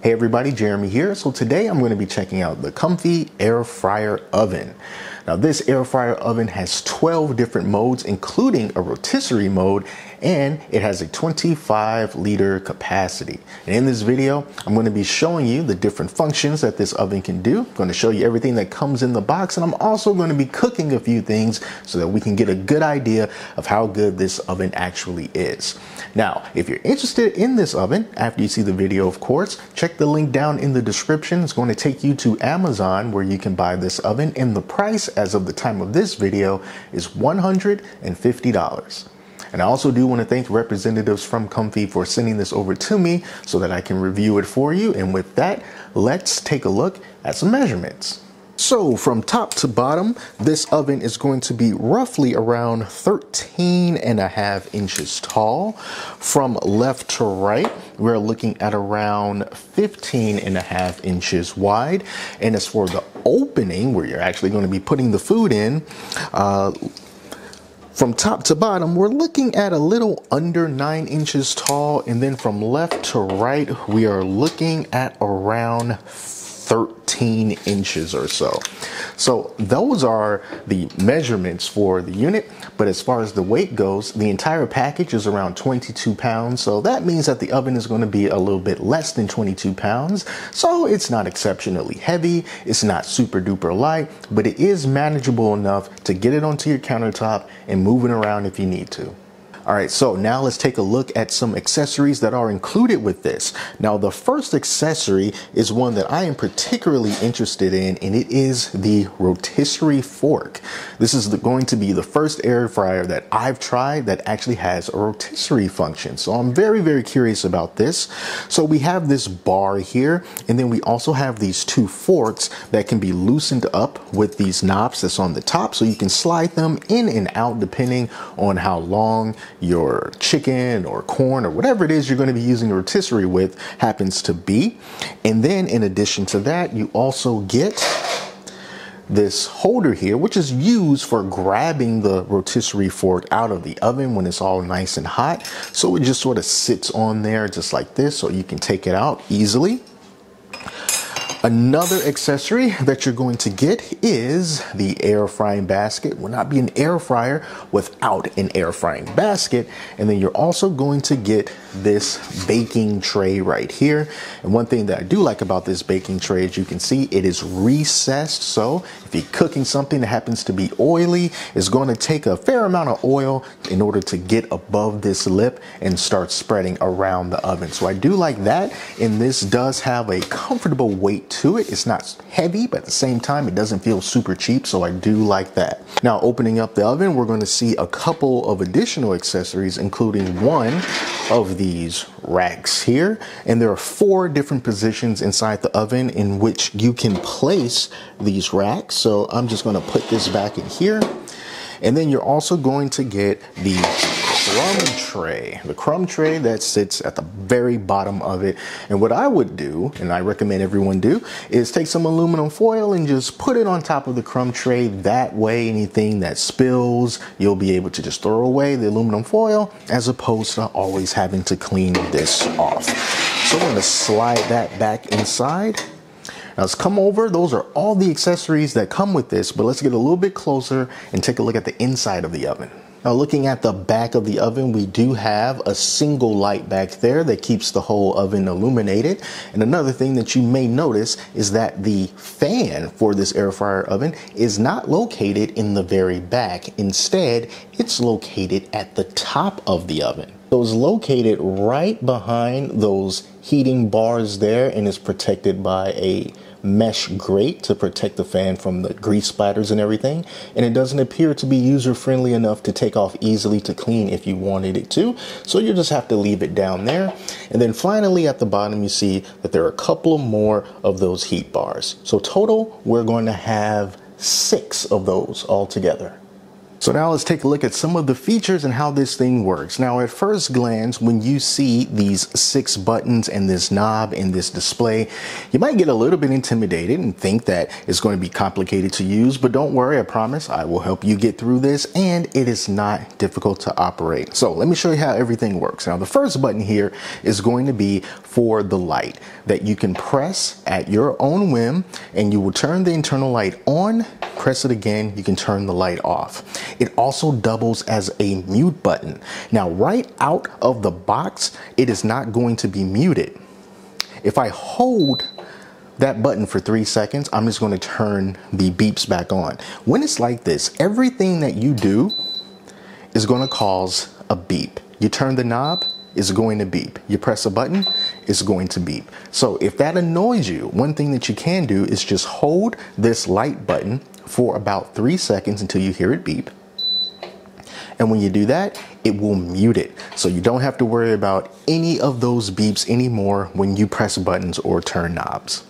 Hey everybody, Jeremy here. So today I'm going to be checking out the Comfee air fryer oven. Now this air fryer oven has 12 different modes, including a rotisserie mode, and it has a 25-liter capacity. And in this video, I'm going to be showing you the different functions that this oven can do. I'm going to show you everything that comes in the box, and I'm also going to be cooking a few things so that we can get a good idea of how good this oven actually is. Now, if you're interested in this oven, after you see the video, of course, check the link down in the description. It's going to take you to Amazon where you can buy this oven, and the price as of the time of this video is $150. And I also do want to thank representatives from Comfee for sending this over to me so that I can review it for you. And with that, let's take a look at some measurements. So from top to bottom, this oven is going to be roughly around 13.5 inches tall. From left to right, we're looking at around 15.5 inches wide. And as for the opening, where you're actually going to be putting the food in, from top to bottom, we're looking at a little under 9 inches tall. And then from left to right, we are looking at around 13 inches or so. So those are the measurements for the unit. But as far as the weight goes, the entire package is around 22 pounds. So that means that the oven is going to be a little bit less than 22 pounds. So it's not exceptionally heavy. It's not super duper light, but it is manageable enough to get it onto your countertop and move it around if you need to. All right, so now let's take a look at some accessories that are included with this. Now, the first accessory is one that I am particularly interested in, and it is the rotisserie fork. This is going to be the first air fryer that I've tried that actually has a rotisserie function. So I'm very, very curious about this. So we have this bar here, and then we also have these two forks that can be loosened up with these knobs that's on the top, so you can slide them in and out depending on how long your chicken or corn or whatever it is you're going to be using a rotisserie with happens to be. And then in addition to that, you also get this holder here, which is used for grabbing the rotisserie fork out of the oven when it's all nice and hot. So it just sort of sits on there just like this, so you can take it out easily. Another accessory that you're going to get is the air frying basket. Will not be an air fryer without an air frying basket. And then you're also going to get this baking tray right here. And one thing that I do like about this baking tray, as you can see, it is recessed. So if you're cooking something that happens to be oily, it's going to take a fair amount of oil in order to get above this lip and start spreading around the oven. So I do like that. And this does have a comfortable weight to it. It's not heavy, but at the same time, it doesn't feel super cheap. So I do like that. Now, opening up the oven, we're going to see a couple of additional accessories, including one of these racks here. And there are 4 different positions inside the oven in which you can place these racks. So I'm just going to put this back in here. And then you're also going to get the crumb tray that sits at the very bottom of it. And what I would do, and I recommend everyone do, is take some aluminum foil and just put it on top of the crumb tray. That way, anything that spills, you'll be able to just throw away the aluminum foil as opposed to always having to clean this off. So I'm going to slide that back inside. Now let's come over. Those are all the accessories that come with this, but let's get a little bit closer and take a look at the inside of the oven. Now, looking at the back of the oven, we do have a single light back there that keeps the whole oven illuminated. And another thing that you may notice is that the fan for this air fryer oven is not located in the very back. Instead, it's located at the top of the oven. So it's located right behind those heating bars there, and is protected by a mesh grate to protect the fan from the grease splatters and everything. And it doesn't appear to be user friendly enough to take off easily to clean if you wanted it to. So you just have to leave it down there. And then finally at the bottom, you see that there are a couple more of those heat bars. So total, we're going to have 6 of those all together. So now let's take a look at some of the features and how this thing works. Now at first glance, when you see these 6 buttons and this knob and this display, you might get a little bit intimidated and think that it's going to be complicated to use, but don't worry, I promise I will help you get through this, and it is not difficult to operate. So let me show you how everything works. Now the first button here is going to be for the light that you can press at your own whim, and you will turn the internal light on. Press it again, you can turn the light off. It also doubles as a mute button. Now, right out of the box, it is not going to be muted. If I hold that button for 3 seconds, I'm just going to turn the beeps back on. When it's like this, everything that you do is going to cause a beep. You turn the knob, it's going to beep. You press a button, it's going to beep. So if that annoys you, one thing that you can do is just hold this light button for about 3 seconds until you hear it beep. And when you do that, it will mute it. So you don't have to worry about any of those beeps anymore when you press buttons or turn knobs.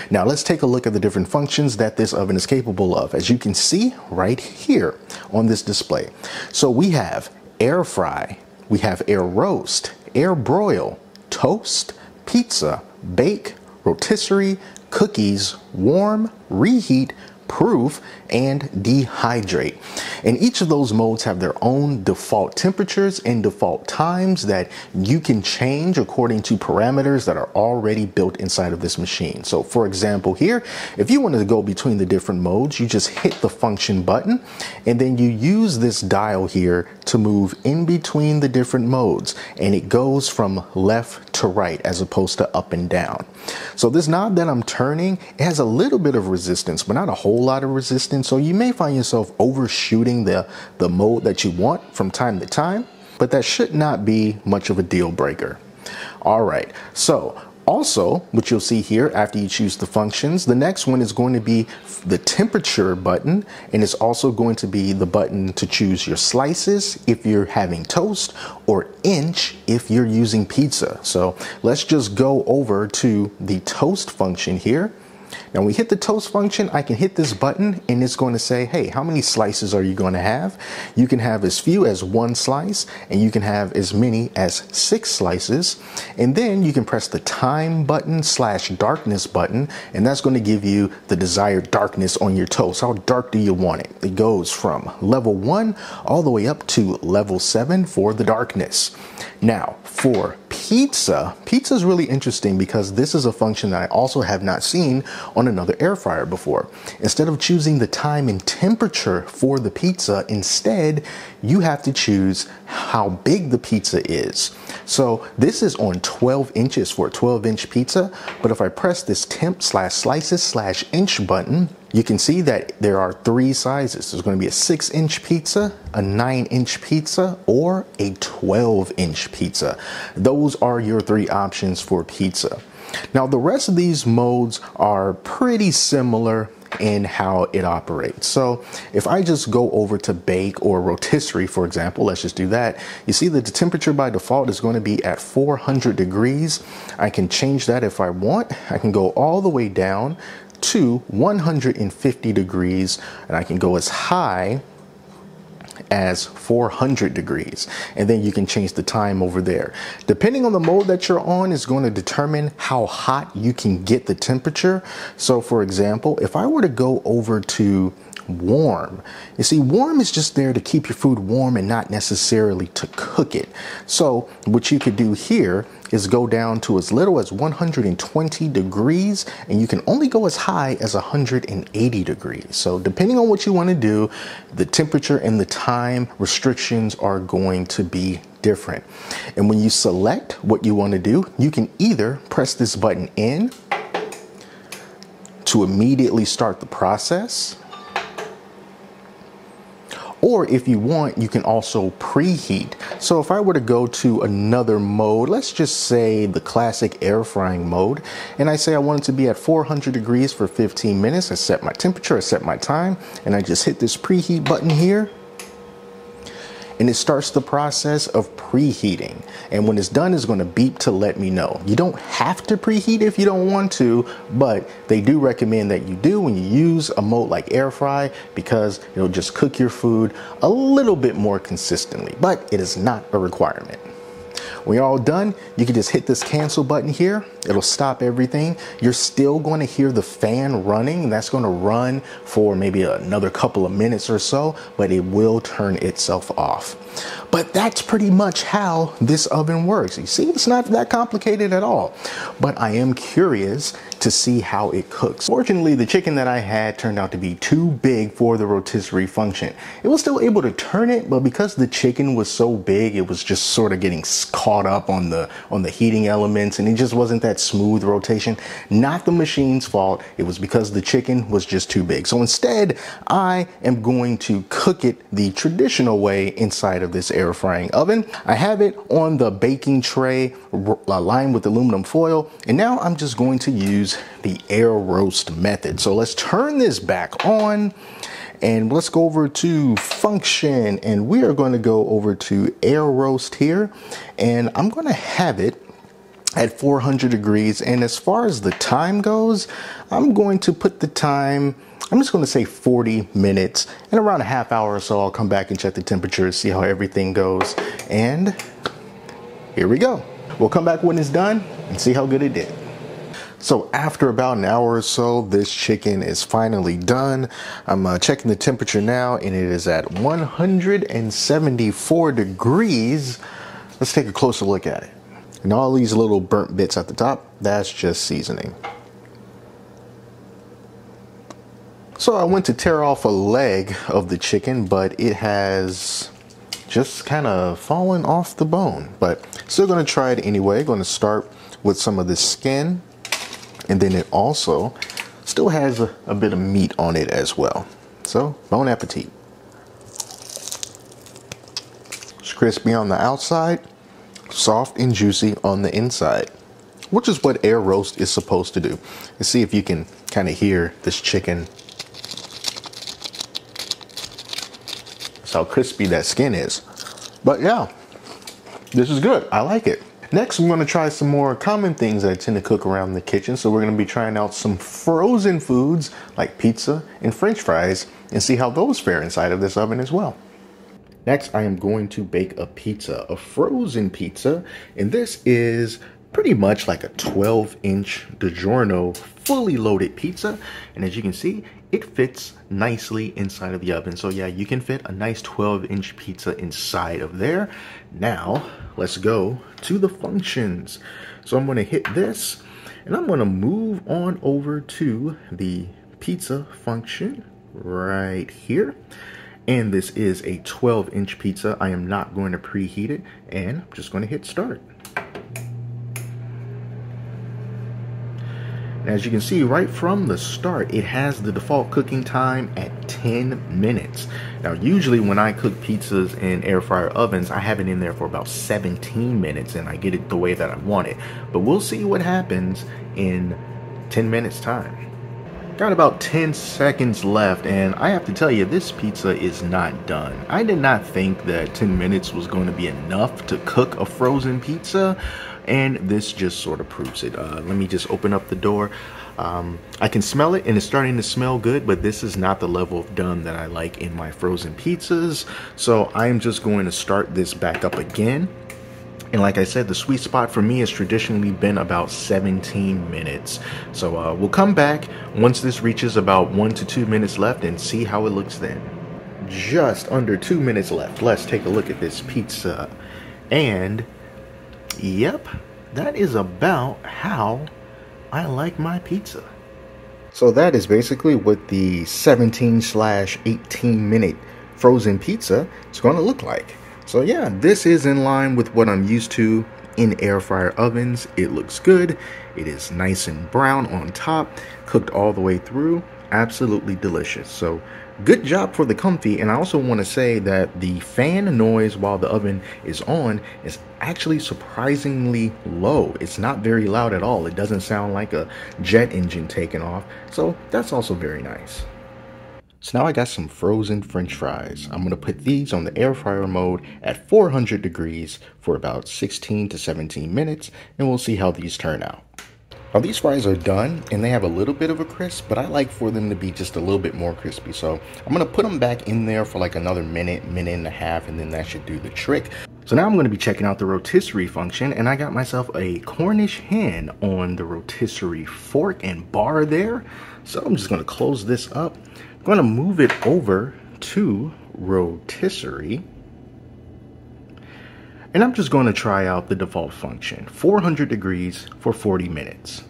Now let's take a look at the different functions that this oven is capable of. As you can see right here on this display. So we have air fry, we have air roast, air broil, toast, pizza, bake, rotisserie, cookies, warm, reheat, proof, and dehydrate. And each of those modes have their own default temperatures and default times that you can change according to parameters that are already built inside of this machine. So for example here, if you wanted to go between the different modes, you just hit the function button and then you use this dial here to move in between the different modes, and it goes from left to right as opposed to up and down. So this knob that I'm turning, it has a little bit of resistance, but not a whole lot of resistance. So you may find yourself overshooting the mode that you want from time to time, but that should not be much of a deal breaker. All right, so also what you'll see here after you choose the functions, the next one is going to be the temperature button, and it's also going to be the button to choose your slices if you're having toast, or inch if you're using pizza. So let's just go over to the toast function here. Now when we hit the toast function, I can hit this button and it's going to say, hey, how many slices are you going to have? You can have as few as 1 slice, and you can have as many as 6 slices. And then you can press the time button / darkness button, and that's going to give you the desired darkness on your toast. How dark do you want it? It goes from level 1 all the way up to level 7 for the darkness. Now for pizza is really interesting because this is a function that I also have not seen on another air fryer before. Instead of choosing the time and temperature for the pizza, instead you have to choose how big the pizza is. So this is on 12 inches for a 12-inch pizza, but if I press this temp / slices / inch button, you can see that there are 3 sizes. There's going to be a 6-inch pizza, a 9-inch pizza, or a 12-inch pizza. Those are your 3 options for pizza. Now the rest of these modes are pretty similar in how it operates. So if I just go over to bake or rotisserie, for example, let's just do that. You see that the temperature by default is going to be at 400 degrees. I can change that if I want. I can go all the way down to 150 degrees, and I can go as high as 400 degrees, and then you can change the time over there. Depending on the mode that you're on is going to determine how hot you can get the temperature. So for example, if I were to go over to warm, you see, warm is just there to keep your food warm and not necessarily to cook it. So what you could do here is go down to as little as 120 degrees, and you can only go as high as 180 degrees. So depending on what you want to do, the temperature and the time restrictions are going to be different. And when you select what you want to do, you can either press this button in to immediately start the process, or if you want, you can also preheat. So if I were to go to another mode, let's just say the classic air frying mode, and I say I want it to be at 400 degrees for 15 minutes. I set my temperature, I set my time, and I just hit this preheat button here. and it starts the process of preheating. And when it's done, it's going to beep to let me know. You don't have to preheat if you don't want to, but they do recommend that you do when you use a mode like air fry, because it'll just cook your food a little bit more consistently, but it is not a requirement. When you're all done, you can just hit this cancel button here. It'll stop everything. You're still going to hear the fan running, and that's going to run for maybe another couple of minutes or so, but it will turn itself off. But that's pretty much how this oven works. You see, it's not that complicated at all, but I am curious to see how it cooks. Fortunately, the chicken that I had turned out to be too big for the rotisserie function. It was still able to turn it, but because the chicken was so big, it was just sort of getting caught up on the heating elements, and it just wasn't that smooth rotation. Not the machine's fault. It was because the chicken was just too big. So instead, I am going to cook it the traditional way inside of this air frying oven. I have it on the baking tray lined with aluminum foil, and now I'm just going to use the air roast method. So let's turn this back on and let's go over to function, and we are going to go over to air roast here, and I'm going to have it at 400 degrees. And as far as the time goes, I'm going to put the time, I'm just going to say 40 minutes, and around a half hour or so I'll come back and check the temperature, see how everything goes, and here we go. We'll come back when it's done and see how good it did. So after about an hour or so, this chicken is finally done. I'm checking the temperature now, and it is at 174 degrees. Let's take a closer look at it. And all these little burnt bits at the top, that's just seasoning. So I went to tear off a leg of the chicken, but it has just kind of fallen off the bone. But still going to try it anyway. Going to start with some of the skin. And then it also still has a bit of meat on it as well. So, bon appetit. It's crispy on the outside, soft and juicy on the inside, which is what air roast is supposed to do. Let's see if you can kind of hear this chicken. That's how crispy that skin is. But yeah, this is good. I like it. Next, I'm going to try some more common things that I tend to cook around the kitchen. So we're going to be trying out some frozen foods like pizza and French fries and see how those fare inside of this oven as well. Next, I am going to bake a pizza, a frozen pizza, and this is pretty much like a 12-inch DiGiorno fully loaded pizza. And as you can see, it fits nicely inside of the oven. So yeah, you can fit a nice 12-inch pizza inside of there. Now, let's go to the functions. So I'm going to hit this, and I'm going to move on over to the pizza function right here. And this is a 12-inch pizza. I am not going to preheat it, and I'm just going to hit start. As you can see right from the start, it has the default cooking time at 10 minutes. Now, usually when I cook pizzas in air fryer ovens, I have it in there for about 17 minutes and I get it the way that I want it. But we'll see what happens in 10 minutes time. Got about 10 seconds left, and I have to tell you, this pizza is not done. I did not think that 10 minutes was going to be enough to cook a frozen pizza, and this just sort of proves it. Let me just open up the door. I can smell it, and it's starting to smell good, but this is not the level of done that I like in my frozen pizzas. So I'm just going to start this back up again. And like I said, the sweet spot for me has traditionally been about 17 minutes. So we'll come back once this reaches about 1 to 2 minutes left and see how it looks then. Just under 2 minutes left. Let's take a look at this pizza. And yep, that is about how I like my pizza. So that is basically what the 17/18 minute frozen pizza is going to look like. So yeah, this is in line with what I'm used to in air fryer ovens. It looks good. It is nice and brown on top, cooked all the way through. Absolutely delicious. So good job for the Comfee. And I also want to say that the fan noise while the oven is on is actually surprisingly low. It's not very loud at all. It doesn't sound like a jet engine taking off. So that's also very nice. So now I got some frozen French fries. I'm gonna put these on the air fryer mode at 400 degrees for about 16 to 17 minutes, and we'll see how these turn out. Now these fries are done and they have a little bit of a crisp, but I like for them to be just a little bit more crispy. So I'm gonna put them back in there for like another minute, minute and a half, and then that should do the trick. So now I'm gonna be checking out the rotisserie function, and I got myself a Cornish hen on the rotisserie fork and bar there. So I'm just gonna close this up. I'm gonna move it over to rotisserie. And I'm just going to try out the default function, 400 degrees for 40 minutes.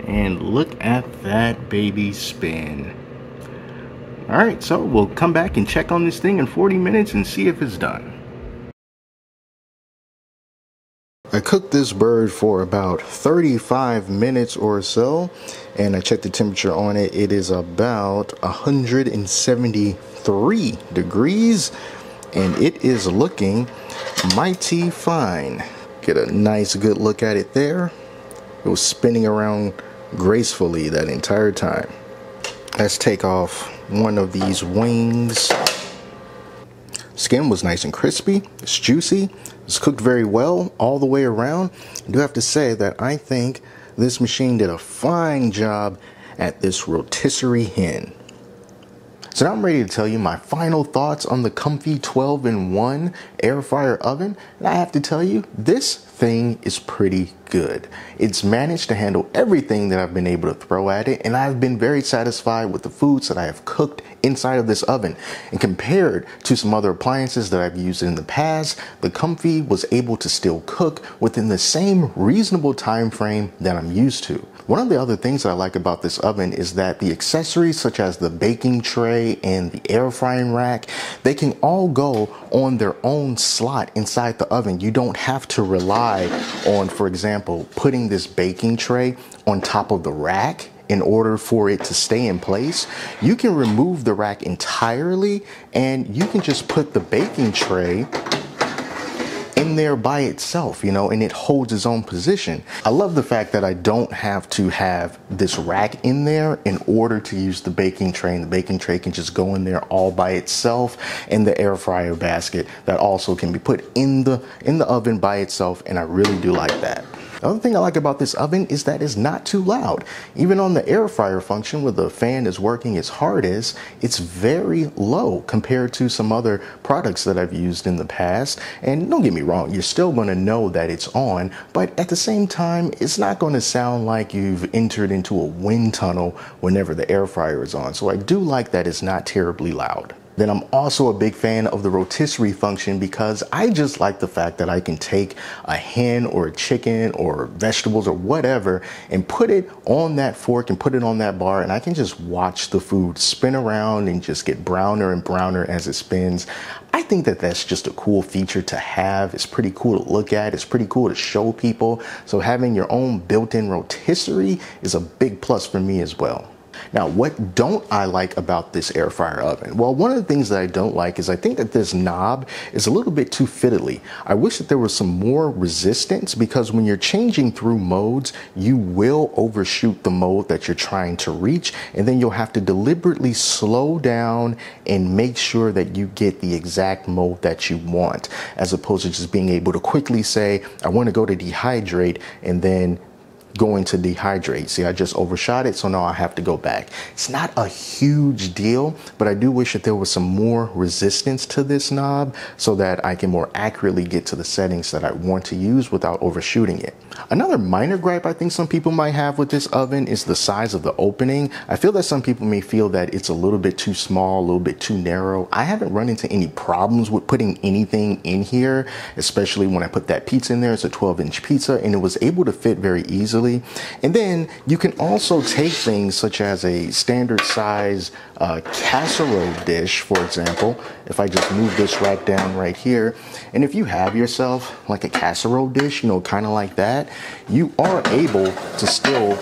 And look at that baby spin. All right, so we'll come back and check on this thing in 40 minutes and see if it's done. I cooked this bird for about 35 minutes or so, and I checked the temperature on it. It is about 173 degrees, and it is looking mighty fine. Get a nice good look at it there. It was spinning around gracefully that entire time. Let's take off one of these wings. Skin was nice and crispy. It's juicy. It's cooked very well all the way around. I do have to say that I think this machine did a fine job at this rotisserie hen. So now I'm ready to tell you my final thoughts on the Comfee 12-in-1 air fryer oven. And I have to tell you, this thing is pretty good. It's managed to handle everything that I've been able to throw at it, and I've been very satisfied with the foods that I have cooked inside of this oven. And compared to some other appliances that I've used in the past, the Comfee was able to still cook within the same reasonable time frame that I'm used to. One of the other things that I like about this oven is that the accessories such as the baking tray and the air frying rack, they can all go on their own slot inside the oven. You don't have to rely on, for example, putting this baking tray on top of the rack in order for it to stay in place. You can remove the rack entirely and you can just put the baking tray in there by itself, you know, and it holds its own position. I love the fact that I don't have to have this rack in there in order to use the baking tray, and the baking tray can just go in there all by itself, and the air fryer basket that also can be put in the oven by itself, and I really do like that. The other thing I like about this oven is that it's not too loud. Even on the air fryer function where the fan is working as hard as, it's very low compared to some other products that I've used in the past. And don't get me wrong, you're still going to know that it's on, but at the same time, it's not going to sound like you've entered into a wind tunnel whenever the air fryer is on. So I do like that it's not terribly loud. Then I'm also a big fan of the rotisserie function because I just like the fact that I can take a hen or a chicken or vegetables or whatever and put it on that fork and put it on that bar, and I can just watch the food spin around and just get browner and browner as it spins. I think that that's just a cool feature to have. It's pretty cool to look at. It's pretty cool to show people. So having your own built-in rotisserie is a big plus for me as well. Now, what don't I like about this air fryer oven? Well, one of the things that I don't like is I think that this knob is a little bit too fiddly. I wish that there was some more resistance, because when you're changing through modes, you will overshoot the mode that you're trying to reach, and then you'll have to deliberately slow down and make sure that you get the exact mode that you want, as opposed to just being able to quickly say, I want to go to dehydrate, and then going to dehydrate. See, I just overshot it, so now I have to go back. It's not a huge deal, but I do wish that there was some more resistance to this knob so that I can more accurately get to the settings that I want to use without overshooting it. Another minor gripe I think some people might have with this oven is the size of the opening. I feel that some people may feel that it's a little bit too small, a little bit too narrow. I haven't run into any problems with putting anything in here, especially when I put that pizza in there. It's a 12-inch pizza, and it was able to fit very easily. And then you can also take things such as a standard size casserole dish, for example. If I just move this rack down right here, and if you have yourself like a casserole dish, you know, kind of like that, you are able to still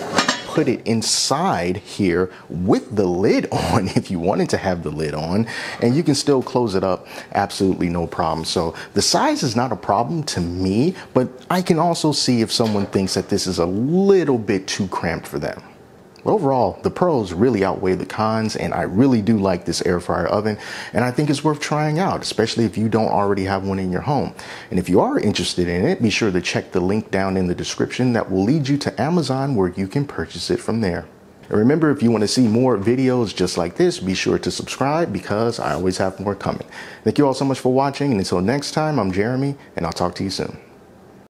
put it inside here with the lid on if you wanted to have the lid on, and you can still close it up absolutely no problem. So the size is not a problem to me, but I can also see if someone thinks that this is a little bit too cramped for them. But overall, the pros really outweigh the cons, and I really do like this air fryer oven, and I think it's worth trying out, especially if you don't already have one in your home. And if you are interested in it, be sure to check the link down in the description that will lead you to Amazon, where you can purchase it from there. And remember, if you want to see more videos just like this, be sure to subscribe, because I always have more coming. Thank you all so much for watching, and until next time, I'm Jeremy, and I'll talk to you soon.